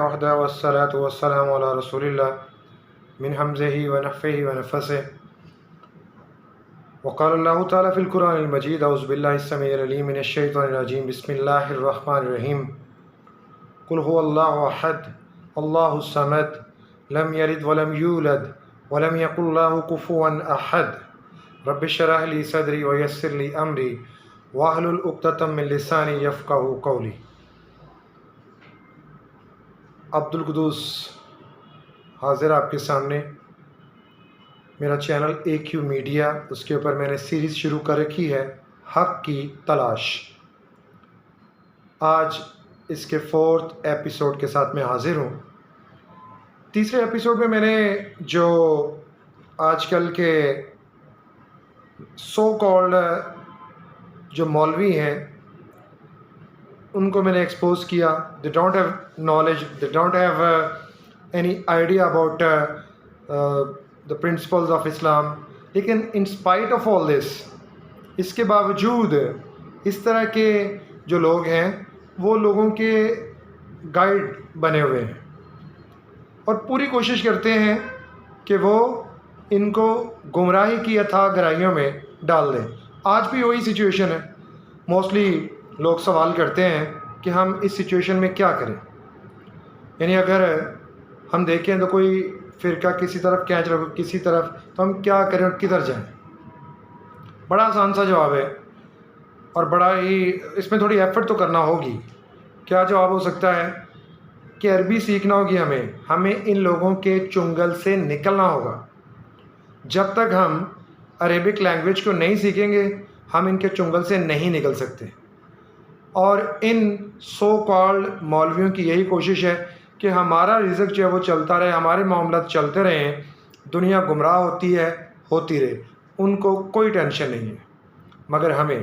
وحده والصلاة والسلام على رسول الله من حمزه ونفخه ونفثه. وقال الله تعالى في القرآن المجيد أعوذ بالله السميع العليم من الشيطان الرجيم بسم الله الرحمن الرحيم. قل هو الله أحد الله الصمد لم يلد ولم يولد ولم يكن له كفوا أحد. رب اشرح لي صدري ويسر لي أمري واحلل عقدة من لساني يفقهوا قولي. عبدالقدوس حاضر آپ کے سامنے. میرا چینل اے کیو میڈیا، اس کے اوپر میں نے سیریز شروع کر رکھی ہے حق کی تلاش. آج اس کے 4تھ ایپیسوڈ کے ساتھ میں حاضر ہوں. تیسرے ایپیسوڈ میں نے جو آج کل کے سو کالڈ جو مولوی ہیں ان کو میں نے ایکسپوز کیا. They don't have knowledge, they don't have any idea about the principles of Islam. لیکن ان اسپائٹ آف آل دس، اس کے باوجود اس طرح کے جو لوگ ہیں وہ لوگوں کے گائیڈ بنے ہوئے ہیں اور پوری کوشش کرتے ہیں کہ وہ ان کو گمراہی کی اتھاہ گہرائیوں میں ڈال دیں. آج بھی وہی سچویشن ہے. موسٹلی لوگ سوال کرتے ہیں کہ ہم اس سچویشن میں کیا کریں. یعنی اگر ہم دیکھیں تو کوئی فرقہ کسی طرف کھینچ رہا کسی طرف، تو ہم کیا کریں اور کدھر جائیں؟ بڑا آسان سا جواب ہے اور بڑا ہی اس میں تھوڑی ایفرٹ تو کرنا ہوگی. کیا جواب ہو سکتا ہے کہ عربی سیکھنا ہوگی ہمیں ان لوگوں کے چنگل سے نکلنا ہوگا. جب تک ہم عربک لینگویج کو نہیں سیکھیں گے ہم ان کے چنگل سے نہیں نکل سکتے. اور ان سو کالڈ مولویوں کی یہی کوشش ہے کہ ہمارا رزق جو ہے وہ چلتا رہے، ہمارے معاملات چلتے رہیں، دنیا گمراہ ہوتی رہے. ان کو کوئی ٹینشن نہیں ہے، مگر ہمیں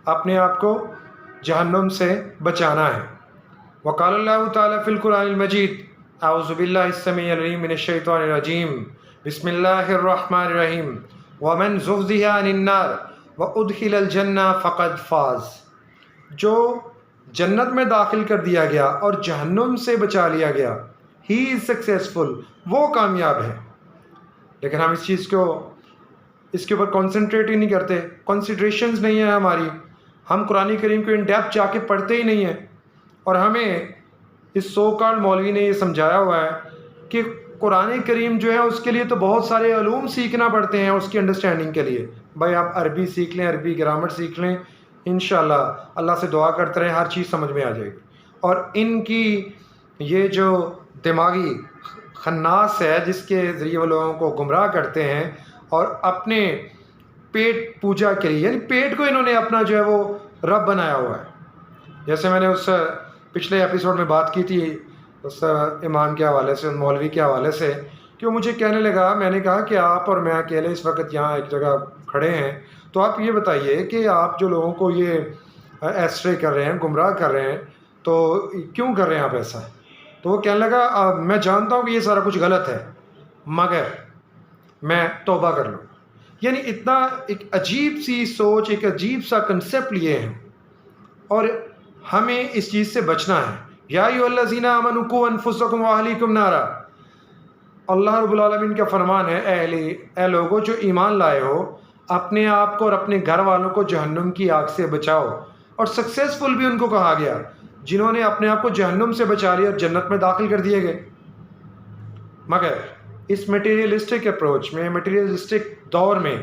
اپنے آپ کو جہنم سے بچانا ہے. وقال اللہ تعالیٰ فی القرآن المجید اعوذ باللہ السمیع العلیم من الشیطان الرجیم بسم اللہ الرحمن الرحیم ومن زحزح عن النار وادخل الجنہ فقد فاز. جو جنت میں داخل کر دیا گیا اور جہنم سے بچا لیا گیا، ہی از سکسیزفل، وہ کامیاب ہے. لیکن ہم اس کے اوپر کانسنٹریٹ ہی نہیں کرتے، کنسیڈریشنز نہیں ہیں ہماری. ہم قرآن کریم کو ان ڈیپتھ جا کے پڑھتے ہی نہیں ہیں. اور ہمیں اس سو کالڈ مولوی نے یہ سمجھایا ہوا ہے کہ قرآن کریم جو ہے اس کے لیے تو بہت سارے علوم سیکھنا پڑتے ہیں اس کی انڈرسٹینڈنگ کے لیے. بھائی آپ عربی سیکھ لیں، عربی گرامر سیکھ لیں، انشاءاللہ اللہ سے دعا کرتے رہیں، ہر چیز سمجھ میں آ جائے گی. اور ان کی یہ جو دماغی خناس ہے جس کے ذریعے وہ لوگوں کو گمراہ کرتے ہیں اور اپنے پیٹ پوجا کے لیے، یعنی پیٹ کو انہوں نے اپنا جو ہے وہ رب بنایا ہوا ہے. جیسے میں نے اس پچھلے ایپیسوڈ میں بات کی تھی اس امام کے حوالے سے، مولوی کے حوالے سے، کہ وہ مجھے کہنے لگا، میں نے کہا کہ آپ اور میں اکیلے اس وقت یہاں ایک جگہ کھڑے ہیں، تو آپ یہ بتائیے کہ آپ جو لوگوں کو یہ ایسٹرے کر رہے ہیں، گمراہ کر رہے ہیں، تو کیوں کر رہے ہیں آپ ایسا؟ تو وہ کہنے لگا میں جانتا ہوں کہ یہ سارا کچھ غلط ہے مگر میں توبہ کر لوں. یعنی اتنا ایک عجیب سی سوچ، ایک عجیب سا کنسیپٹ لیے ہیں. اور ہمیں اس چیز سے بچنا ہے. یا ایھا الذین آمنوا قوا انفسکم واہلیکم نارا. اللہ رب العالمین کا فرمان ہے، اے لوگوں جو ایمان لائے ہو، اپنے آپ کو اور اپنے گھر والوں کو جہنم کی آگ سے بچاؤ. اور سکسیزفل بھی ان کو کہا گیا جنہوں نے اپنے آپ کو جہنم سے بچا لیا اور جنت میں داخل کر دیے گئے. مگر اس میٹیریلسٹک اپروچ میں، میٹیریلسٹک دور میں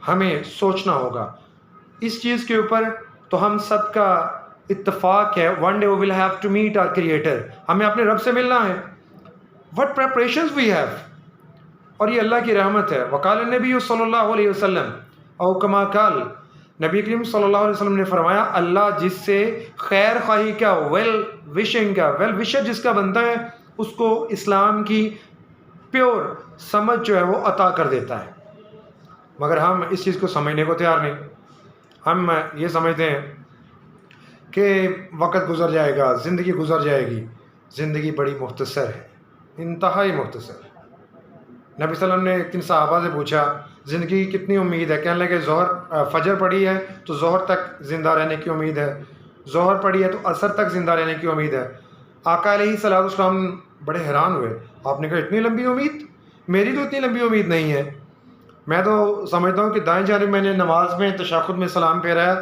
ہمیں سوچنا ہوگا اس چیز کے اوپر. تو ہم سب کا اتفاق ہے one day we will have to meet our creator. ہمیں اپنے رب سے ملنا ہے. what preparations we have. اور یہ اللہ کی رحمت ہے. وقال النبی صلی اللہ علیہ وسلم او کما قال، نبی کریم صلی اللہ علیہ وسلم نے فرمایا، اللہ جس سے خیر خواہی کا، ویل وشر جس کا بنتا ہے، اس کو اسلام کی پیور سمجھ جو ہے وہ عطا کر دیتا ہے. مگر ہم اس چیز کو سمجھنے کو تیار نہیں. ہم یہ سمجھتے ہیں کہ وقت گزر جائے گا، زندگی گزر جائے گی. زندگی بڑی مختصر ہے، انتہائی مختصر. نبی صلی اللہ علیہ وسلم نے ایک دن صحابہ سے پوچھا زندگی کی کتنی امید ہے؟ کہنے لگے فجر پڑی ہے تو ظہر تک زندہ رہنے کی امید ہے، ظہر پڑی ہے تو عصر تک زندہ رہنے کی امید ہے، آقا علیہ الصلوۃ والسلام بڑے حیران ہوئے. آپ نے کہا اتنی لمبی امید؟ میری تو اتنی لمبی امید نہیں ہے. میں تو سمجھتا ہوں کہ دائیں جانب میں نے نماز میں تشہد میں سلام پھیرا ہے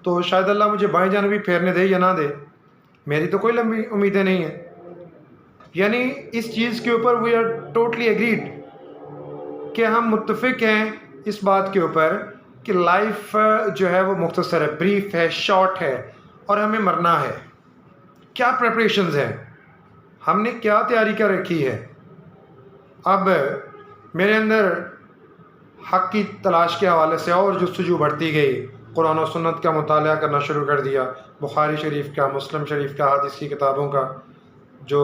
تو شاید اللہ مجھے بائیں جانب بھی پھیرنے دے یا نہ دے. میری تو کوئی لمبی امیدیں نہیں ہیں. یعنی اس چیز کے اوپر وی آر ٹوٹلی ایگریڈ کہ ہم متفق ہیں اس بات کے اوپر کہ لائف جو ہے وہ مختصر ہے، بریف ہے، شارٹ ہے، اور ہمیں مرنا ہے. کیا پریپریشنز ہیں، ہم نے کیا تیاری کر رکھی ہے. اب میرے اندر حق کی تلاش کے حوالے سے اور جستجو بڑھتی گئی. قرآن و سنت کا مطالعہ کرنا شروع کر دیا، بخاری شریف کا، مسلم شریف کا، حدیث کی کتابوں کا جو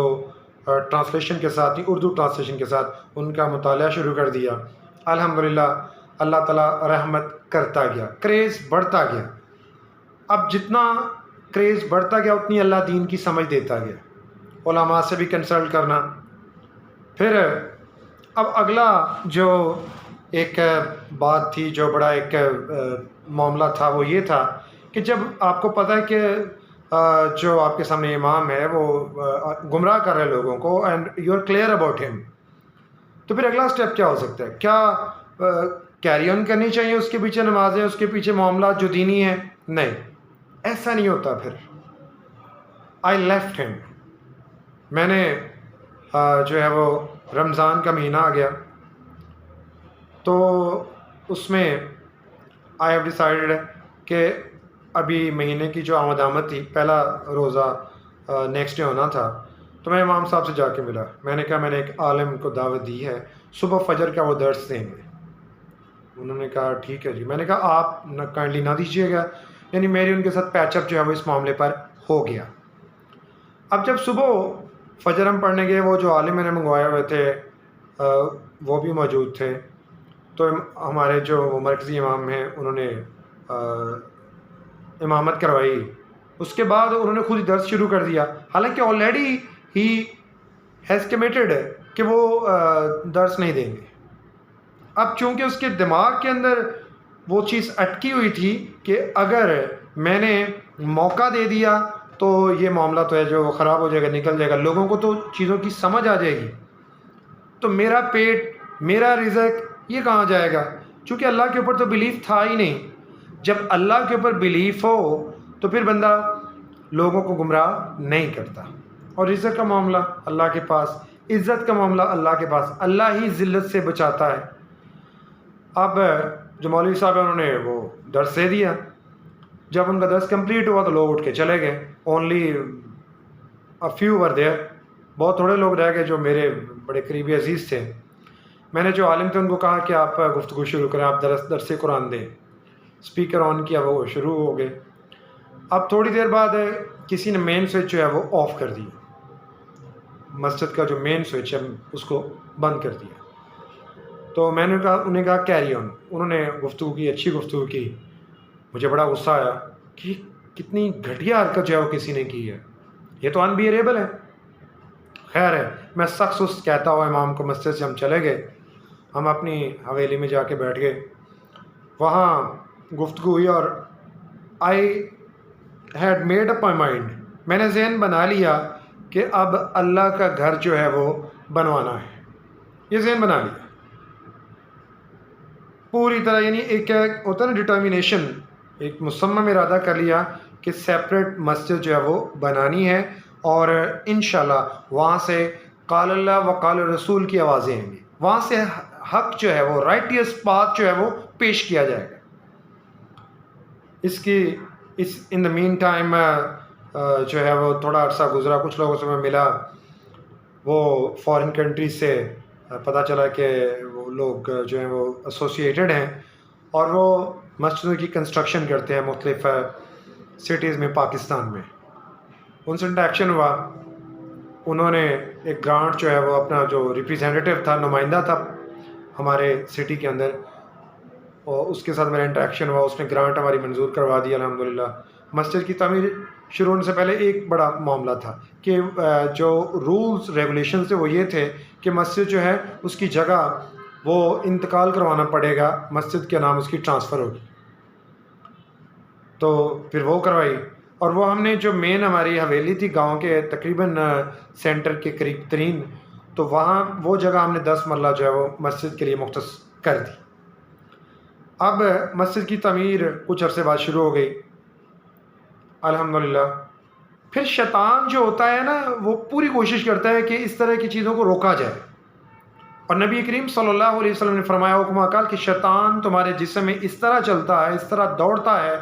ٹرانسلیشن کے ساتھ ہی اردو ٹرانسلیشن کے ساتھ ان کا مطالعہ شروع کر دیا. الحمدللہ اللہ تعالیٰ رحمت کرتا گیا، کریز بڑھتا گیا. اب جتنا کریز بڑھتا گیا اتنی اللہ دین کی سمجھ دیتا گیا. علماء سے بھی کنسلٹ کرنا. پھر اب اگلا جو ایک بات تھی، جو بڑا ایک معاملہ تھا، وہ یہ تھا کہ جب آپ کو پتہ ہے کہ جو آپ کے سامنے امام ہے وہ گمراہ کر رہے لوگوں کو and you are clear about ہم، تو پھر اگلا اسٹیپ کیا ہو سکتا ہے؟ کیا کیری آن کرنی چاہیے اس کے پیچھے نمازیں، اس کے پیچھے معاملات جو دینی ہیں؟ نہیں، ایسا نہیں ہوتا. پھر آئی لیفٹ ہم. میں نے جو ہے وہ رمضان کا مہینہ آ گیا تو اس میں آئی ہیو ڈیسائیڈڈ کہ ابھی مہینے کی جو آمد تھی، پہلا روزہ نیکسٹ ڈے ہونا تھا، تو میں امام صاحب سے جا کے ملا. میں نے کہا میں نے ایک عالم کو دعوت دی ہے، صبح فجر کا وہ درس دیں گے. انہوں نے کہا ٹھیک ہے جی. میں نے کہا آپ کائنڈلی نہ دیجیے گا. یعنی میری ان کے ساتھ پیچ اپ جو ہے وہ اس معاملے پر ہو گیا. اب جب صبح فجر ہم پڑھنے گئے، وہ جو عالم میں نے منگوائے ہوئے تھے وہ بھی موجود تھے. تو ہمارے جو وہ مرکزی امام ہیں انہوں نے امامت کروائی. اس کے بعد انہوں نے خود ہی درس شروع کر دیا، حالانکہ آلریڈی ہی ہیز کمیٹڈ کہ وہ درس نہیں دیں گے. اب چونکہ اس کے دماغ کے اندر وہ چیز اٹکی ہوئی تھی کہ اگر میں نے موقع دے دیا تو یہ معاملہ تو ہے جو وہ خراب ہو جائے گا، نکل جائے گا، لوگوں کو تو چیزوں کی سمجھ آ جائے گی، تو میرا پیٹ، میرا رزق یہ کہاں جائے گا؟ چونکہ اللہ کے اوپر تو بلیف تھا ہی نہیں. جب اللہ کے اوپر بلیف ہو تو پھر بندہ لوگوں کو گمراہ نہیں کرتا. اور رزق کا معاملہ اللہ کے پاس، عزت کا معاملہ اللہ کے پاس، اللہ ہی ذلت سے بچاتا ہے. اب جو مولوی صاحب ہیں انہوں نے وہ درس دے دیا. جب ان کا درس کمپلیٹ ہوا تو لوگ اٹھ کے چلے گئے. Only a few were there, بہت تھوڑے لوگ رہ گئے جو میرے بڑے قریبی عزیز تھے. میں نے جو عالم تھے ان کو کہا کہ آپ گفتگو شروع کریں، آپ درس قرآن دیں. اسپیکر آن کیا، وہ شروع ہو گئے. اب تھوڑی دیر بعد کسی نے مین سوئچ جو ہے وہ آف کر دی. مسجد کا جو مین سوئچ ہے اس کو بند کر دیا. تو میں نے کہا، انہیں کہا کیری آن. انہوں نے گفتگو کی، اچھی گفتگو کی. مجھے بڑا غصہ آیا کہ کتنی گھٹیا حرکت جو ہے وہ کسی نے کی ہے، یہ تو انبیئریبل ہے. خیر ہے، میں سخت سست کہتا ہوا امام کو مسجد سے ہم چلے گئے. ہم اپنی حویلی میں جا کے بیٹھ گئے. وہاں گفتگو ہوئی اور I had made up my mind, میں نے ذہن بنا لیا کہ اب اللہ کا گھر جو ہے وہ بنوانا ہے. یہ ذہن بنا لیا پوری طرح. یعنی ایک ہوتا ہے نا ڈٹرمینیشن، ایک مصمم ارادہ کر لیا کہ سیپریٹ مسجد جو ہے وہ بنانی ہے، اور انشاءاللہ وہاں سے قال اللہ و قال رسول کی آوازیں آئیں گی. وہاں سے حق جو ہے وہ رائٹیس پاتھ جو ہے وہ پیش کیا جائے گا. ان دا مین ٹائم جو ہے وہ تھوڑا عرصہ گزرا، کچھ لوگوں سے میں ملا، وہ فارن کنٹریز سے پتہ چلا کہ وہ لوگ جو ہیں وہ ایسوسیٹیڈ ہیں اور وہ مسجدوں کی کنسٹرکشن کرتے ہیں مختلف سٹیز میں پاکستان میں. ان سے انٹریکشن ہوا. انہوں نے ایک گرانٹ جو ہے وہ اپنا جو ریپریزنٹیو تھا، نمائندہ تھا ہمارے سٹی کے اندر، اور اس کے ساتھ میرا انٹریکشن ہوا. اس نے گرانٹ ہماری منظور کروا دی الحمدللہ. مسجد کی تعمیر شروع ہونے سے پہلے ایک بڑا معاملہ تھا کہ جو رولز ریگولیشنز تھے وہ یہ تھے کہ مسجد جو ہے اس کی جگہ وہ انتقال کروانا پڑے گا، مسجد کے نام اس کی ٹرانسفر ہوگی. تو پھر وہ کروائی. اور وہ ہم نے جو مین ہماری حویلی تھی گاؤں کے تقریباً سینٹر کے قریب ترین، تو وہاں وہ جگہ ہم نے 10 مرلہ جو ہے وہ مسجد کے لیے مختص کر دی۔ اب مسجد کی تعمیر کچھ عرصے بعد شروع ہو گئی الحمدللہ۔ پھر شیطان جو ہوتا ہے نا وہ پوری کوشش کرتا ہے کہ اس طرح کی چیزوں کو روکا جائے، اور نبی کریم صلی اللہ علیہ وسلم نے فرمایا حکم قال کہ شیطان تمہارے جسم میں اس طرح چلتا ہے، اس طرح دوڑتا ہے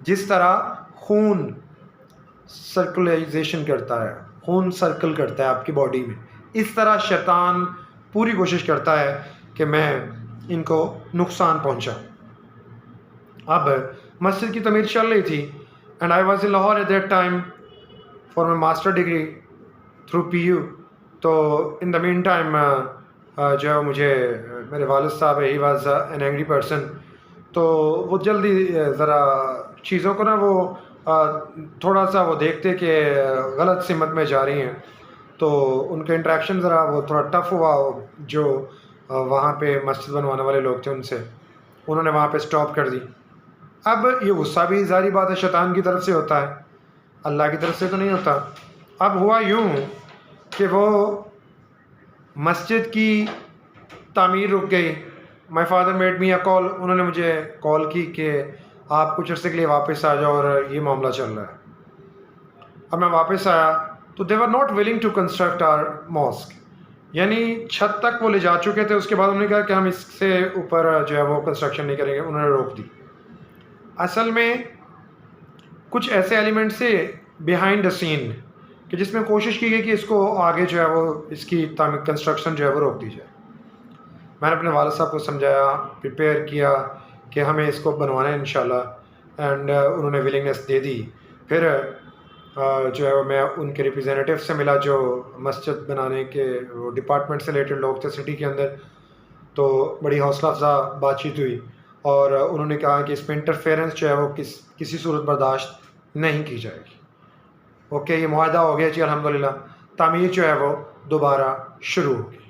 جس طرح خون سرکولائزیشن کرتا ہے، خون سرکل کرتا ہے آپ کی باڈی میں، اس طرح شیطان پوری کوشش کرتا ہے کہ میں ان کو نقصان پہنچاؤں۔ اب مسجد کی تعمیر چل رہی تھی، and I was in Lahore at that time for my master degree through P U. تو ان دا مین ٹائم جو ہے مجھے میرے والد صاحب he was an angry person, تو وہ جلدی ذرا چیزوں کو نا وہ تھوڑا سا وہ دیکھتے کہ غلط سمت میں جا رہی ہیں، تو ان کا انٹریکشن ذرا وہ تھوڑا ٹف ہوا۔ جو وہاں پہ مسجد بنوانے والے لوگ تھے ان سے، انہوں نے وہاں پہ سٹاپ کر دی۔ اب یہ غصہ بھی ظاہری بات ہے شیطان کی طرف سے ہوتا ہے، اللہ کی طرف سے تو نہیں ہوتا۔ اب ہوا یوں کہ وہ مسجد کی تعمیر رک گئی۔ مائی فادر میڈ می اے کال، انہوں نے مجھے کال کی کہ آپ کچھ عرصے کے لیے واپس آ جاؤ اور یہ معاملہ چل رہا ہے۔ اب میں واپس آیا تو they were not willing to construct our mosque, یعنی چھت تک وہ لے جا چکے تھے، اس کے بعد انہوں نے کہا کہ ہم اس سے اوپر جو ہے وہ کنسٹرکشن نہیں کریں گے، انہوں نے روک دی۔ اصل میں کچھ ایسے ایلیمنٹ سے بیہائنڈ دا سین کہ جس میں کوشش کی گئی کہ اس کو آگے جو ہے وہ اس کی کنسٹرکشن جو ہے وہ روک دی جائے۔ میں نے اپنے والد صاحب کو سمجھایا، پریپیئر کیا کہ ہمیں اس کو بنوانا ہے انشاءاللہ، اینڈ انہوں نے ولنگنیس دے دی۔ پھر جو ہے وہ میں ان کے ریپرزینٹیو سے ملا جو مسجد بنانے کے وہ ڈپارٹمنٹ سے ریلیٹڈ لوگ تھے سٹی کے اندر، تو بڑی حوصلہ افزا بات چیت ہوئی، اور انہوں نے کہا کہ اس میں انٹرفیئرنس جو ہے وہ کسی صورت برداشت نہیں کی جائے گی۔ اوکے، یہ معاہدہ ہو گیا جی الحمدللہ۔ تعمیر جو ہے وہ دوبارہ شروع ہو گئی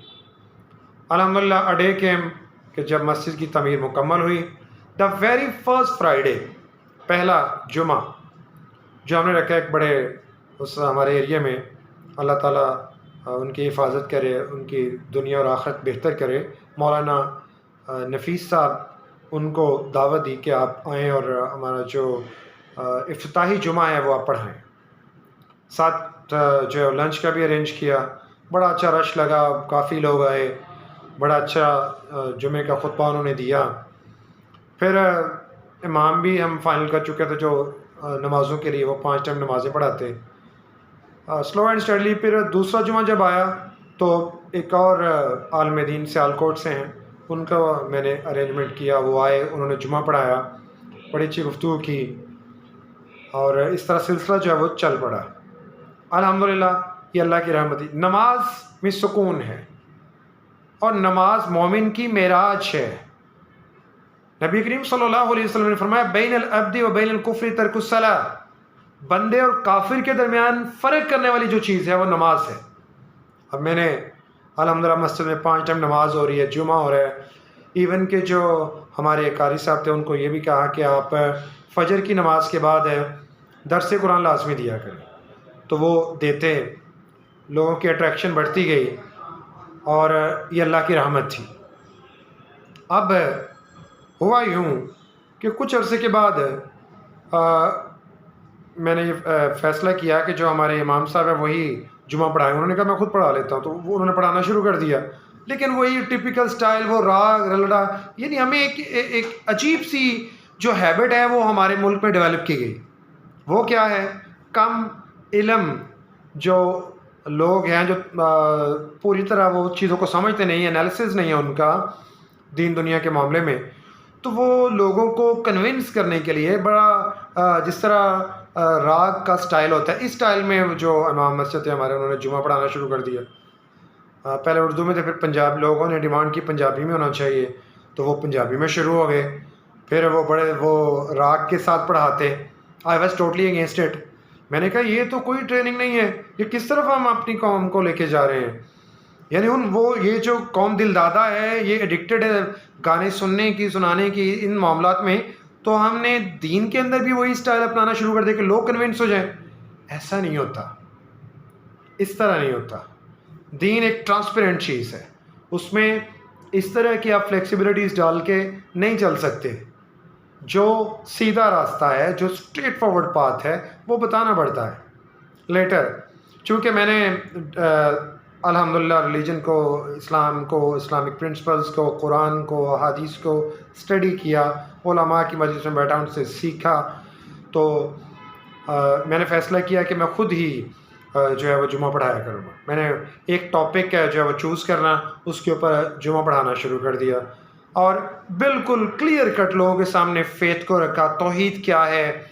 الحمدللہ۔ اڈے کیم کہ جب مسجد کی تعمیر مکمل ہوئی، دا ویری فرسٹ فرائیڈے، پہلا جمعہ جو ہم نے رکھا ایک بڑے اس ہمارے ایریا میں، اللہ تعالیٰ ان کی حفاظت کرے، ان کی دنیا اور آخرت بہتر کرے، مولانا نفیس صاحب، ان کو دعوت دی کہ آپ آئیں اور ہمارا جو افتتاحی جمعہ ہے وہ آپ پڑھائیں۔ ساتھ جو ہے لنچ کا بھی ارینج کیا، بڑا اچھا رش لگا، کافی لوگ آئے، بڑا اچھا جمعے کا خطبہ انہوں نے دیا۔ پھر امام بھی ہم فائنل کر چکے تھے جو نمازوں کے لیے، وہ 5 ٹائم نمازیں پڑھاتے، سلو اینڈ اسٹڈلی۔ پھر دوسرا جمعہ جب آیا تو ایک اور عالم دین سیالکوٹ سے ہیں، ان کا میں نے ارینجمنٹ کیا، وہ آئے، انہوں نے جمعہ پڑھایا، بڑی اچھی گفتگو کی، اور اس طرح سلسلہ جو ہے وہ چل پڑا الحمدللہ۔ یہ اللہ کی رحمت۔ نماز میں سکون ہے، اور نماز مومن کی معراج ہے۔ نبی کریم صلی اللہ علیہ وسلم نے فرمایا بین العبد و بین الکفر ترک الصلاۃ، بندے اور کافر کے درمیان فرق کرنے والی جو چیز ہے وہ نماز ہے۔ اب میں نے الحمدللہ مسجد میں 5 ٹائم نماز ہو رہی ہے، جمعہ ہو رہا ہے، ایون کہ جو ہمارے قاری صاحب تھے ان کو یہ بھی کہا کہ آپ فجر کی نماز کے بعد درس قرآن لازمی دیا کریں، تو وہ دیتے، لوگوں کی اٹریکشن بڑھتی گئی، اور یہ اللہ کی رحمت تھی۔ اب ہوا یوں کہ کچھ عرصے کے بعد میں نے یہ فیصلہ کیا کہ جو ہمارے امام صاحب ہیں وہی جمعہ پڑھائیں۔ انہوں نے کہا میں خود پڑھا لیتا ہوں، تو وہ انہوں نے پڑھانا شروع کر دیا، لیکن وہی ٹپیکل سٹائل، وہ راگ رلڑا، یعنی ہمیں ایک عجیب سی جو ہیبٹ ہے وہ ہمارے ملک میں ڈیولپ کی گئی۔ وہ کیا ہے؟ کم علم جو لوگ ہیں، جو پوری طرح وہ چیزوں کو سمجھتے نہیں ہیں، انالیسز نہیں ہے ان کا دین دنیا کے معاملے میں، تو وہ لوگوں کو کنونس کرنے کے لیے بڑا جس طرح راگ کا سٹائل ہوتا ہے، اس سٹائل میں جو امام مسجد تھے ہمارے، انہوں نے جمعہ پڑھانا شروع کر دیا۔ پہلے اردو میں تھے، پھر پنجاب لوگوں نے ڈیمانڈ کی پنجابی میں ہونا چاہیے، تو وہ پنجابی میں شروع ہو گئے۔ پھر وہ بڑے وہ راگ کے ساتھ پڑھاتے۔ I was totally against it. میں نے کہا یہ تو کوئی ٹریننگ نہیں ہے، یہ کس طرف ہم اپنی قوم کو لے کے جا رہے ہیں؟ یعنی یہ جو قوم دل دادا ہے، یہ ایڈکٹڈ ہے گانے سننے کی، سنانے کی، ان معاملات میں، تو ہم نے دین کے اندر بھی وہی اسٹائل اپنانا شروع کر دیا کہ لوگ کنونس ہو جائیں. ایسا نہیں ہوتا, اس طرح نہیں ہوتا. دین ایک ٹرانسپیرنٹ چیز ہے, اس میں اس طرح کی آپ فلیکسیبلٹیز ڈال کے نہیں چل سکتے. جو سیدھا راستہ ہے, جو اسٹریٹ فارورڈ پاتھ ہے, وہ بتانا پڑتا ہے. لیٹر چونکہ میں نے الحمدللہ ریلیجن کو, اسلام کو, اسلامک پرنسپلز کو, قرآن کو, احادیث کو اسٹڈی کیا, علماء کی مجلس میں بیٹھا, ان سے سیکھا, تو میں نے فیصلہ کیا کہ میں خود ہی جو ہے وہ جمعہ پڑھایا کروں گا. میں نے ایک ٹاپک جو ہے وہ چوز کرنا, اس کے اوپر جمعہ پڑھانا شروع کر دیا, اور بالکل کلیئر کٹ لوگوں کے سامنے فیتھ کو رکھا. توحید کیا ہے,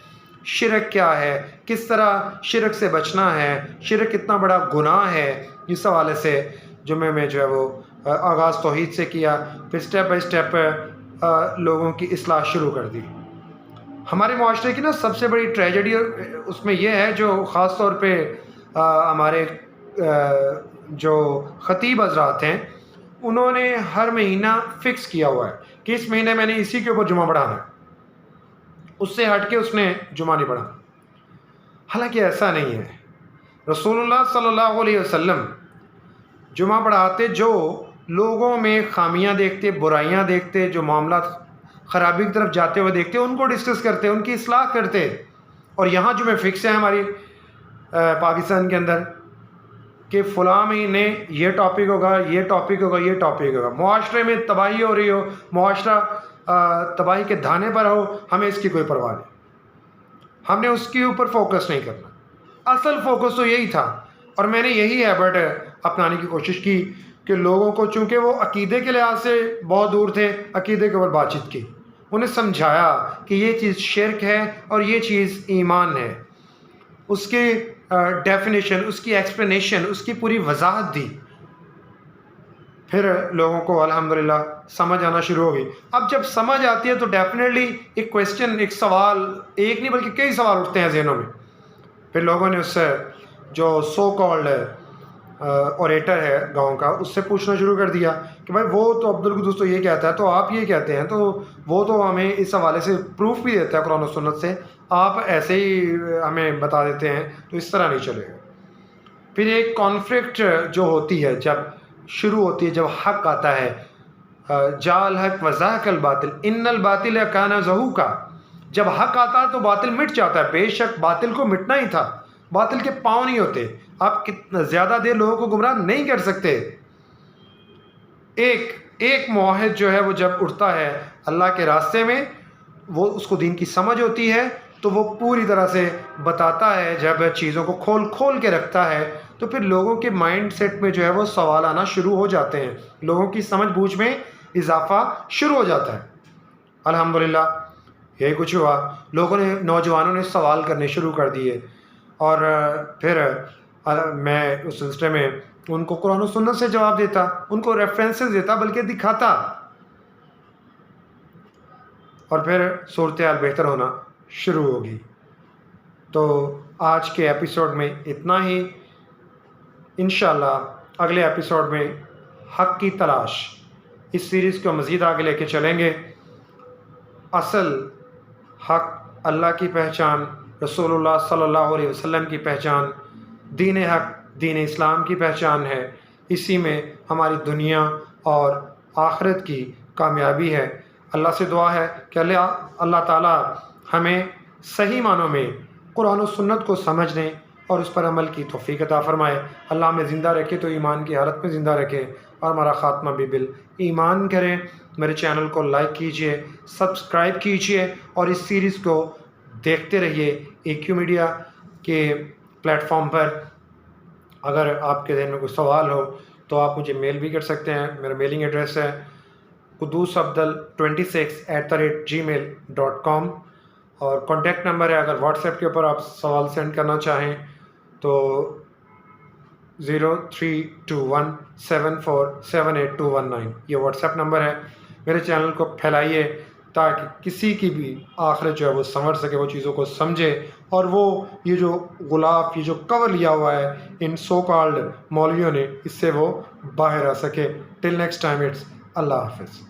شرک کیا ہے, کس طرح شرک سے بچنا ہے, شرک کتنا بڑا گناہ ہے. اس حوالے سے جمعے میں جو ہے وہ آغاز توحید سے کیا, پھر سٹیپ بائی سٹیپ لوگوں کی اصلاح شروع کر دی. ہمارے معاشرے کی نا سب سے بڑی ٹریجڈی اس میں یہ ہے, جو خاص طور پہ ہمارے جو خطیب حضرات ہیں, انہوں نے ہر مہینہ فکس کیا ہوا ہے کہ اس مہینے میں نے اسی کے اوپر جمعہ پڑھانا ہے, اس سے ہٹ کے اس نے جمعہ نہیں پڑھانا. حالانکہ ایسا نہیں ہے. رسول اللہ صلی اللہ علیہ وسلم جمعہ پڑھاتے, جو لوگوں میں خامیاں دیکھتے, برائیاں دیکھتے, جو معاملات خرابی کی طرف جاتے ہوئے دیکھتے, ان کو ڈسکس کرتے, ان کی اصلاح کرتے. اور یہاں جمعے فکس ہیں ہماری پاکستان کے اندر کہ فلاں مہینے یہ ٹاپک ہوگا, یہ ٹاپک ہوگا, یہ ٹاپک ہوگا. معاشرے میں تباہی ہو رہی ہو, معاشرہ تباہی کے دھانے پر ہو, ہمیں اس کی کوئی پرواہ نہیں, ہم نے اس کے اوپر فوکس نہیں کرنا. اصل فوکس تو یہی تھا, اور میں نے یہی ہیبٹ اپنانے کی کوشش کی کہ لوگوں کو, چونکہ وہ عقیدے کے لحاظ سے بہت دور تھے, عقیدے کے اوپر بات چیت کی, انہیں سمجھایا کہ یہ چیز شرک ہے اور یہ چیز ایمان ہے. اس کی ڈیفینیشن, اس کی ایکسپلینیشن, اس کی پوری وضاحت دی. پھر لوگوں کو الحمدللہ سمجھ آنا شروع ہو گئی. اب جب سمجھ آتی ہے تو ڈیفینیٹلی ایک کویسچن, ایک سوال, ایک نہیں بلکہ کئی سوال اٹھتے ہیں ذہنوں میں. پھر لوگوں نے اس سے جو سو کالڈ اوریٹر ہے گاؤں کا, اس سے پوچھنا شروع کر دیا کہ بھائی وہ تو عبدالقدوس تو یہ کہتا ہے, تو آپ یہ کہتے ہیں, تو وہ تو ہمیں اس حوالے سے پروف بھی دیتا ہے قرآن و سنت سے, آپ ایسے ہی ہمیں بتا دیتے ہیں, تو اس طرح نہیں چلے گا. پھر ایک کانفلکٹ جو ہوتی ہے جب شروع ہوتی ہے, جب حق آتا ہے, جا الحق وزاق الباطل ان الباطل کان زہوقا, جب حق آتا ہے تو باطل مٹ جاتا ہے. بے شک باطل کو مٹنا ہی تھا, باطل کے پاؤں نہیں ہوتے. آپ کتنا زیادہ دیر لوگوں کو گمراہ نہیں کر سکتے. ایک موحد جو ہے وہ جب اٹھتا ہے اللہ کے راستے میں, وہ اس کو دین کی سمجھ ہوتی ہے, تو وہ پوری طرح سے بتاتا ہے. جب چیزوں کو کھول کے رکھتا ہے, تو پھر لوگوں کے مائنڈ سیٹ میں جو ہے وہ سوال آنا شروع ہو جاتے ہیں, لوگوں کی سمجھ بوجھ میں اضافہ شروع ہو جاتا ہے. الحمدللہ یہی کچھ ہوا. لوگوں نے, نوجوانوں نے سوال کرنے شروع کر دیے, اور پھر میں اس سلسلے میں ان کو قرآن و سنت سے جواب دیتا, ان کو ریفرنسز دیتا, بلکہ دکھاتا, اور پھر صورتحال بہتر ہونا شروع ہوگی. تو آج کے ایپیسوڈ میں اتنا ہی. انشاءاللہ اگلے ایپیسوڈ میں حق کی تلاش, اس سیریز کو مزید آگے لے کے چلیں گے. اصل حق, اللہ کی پہچان, رسول اللہ صلی اللہ علیہ وسلم کی پہچان, دین حق, دین اسلام کی پہچان ہے. اسی میں ہماری دنیا اور آخرت کی کامیابی ہے. اللہ سے دعا ہے کہ اللہ تعالیٰ ہمیں صحیح معنوں میں قرآن و سنت کو سمجھنے اور اس پر عمل کی توفیق عطا فرمائے. اللہ ہمیں زندہ رکھے تو ایمان کی حالت میں زندہ رکھے, اور ہمارا خاتمہ بھی ایمان کریں. میرے چینل کو لائک کیجئے, سبسکرائب کیجئے, اور اس سیریز کو دیکھتے رہیے AQ میڈیا کے پلیٹ فارم پر. اگر آپ کے ذہن میں کوئی سوال ہو تو آپ مجھے میل بھی کر سکتے ہیں. میرا میلنگ ایڈریس ہے qudusafdal26@gmail.com, اور کانٹیکٹ نمبر ہے, اگر واٹس ایپ کے اوپر آپ سوال سینڈ کرنا چاہیں تو 0321747819, یہ واٹس ایپ نمبر ہے. میرے چینل کو پھیلائیے تاکہ کسی کی بھی آخرت جو ہے وہ سنور سکے, وہ چیزوں کو سمجھے, اور وہ یہ جو غلاف, یہ جو کور لیا ہوا ہے ان سو کالڈ مولویوں نے, اس سے وہ باہر آ سکے. ٹل نیکسٹ ٹائم, اٹس اللہ حافظ.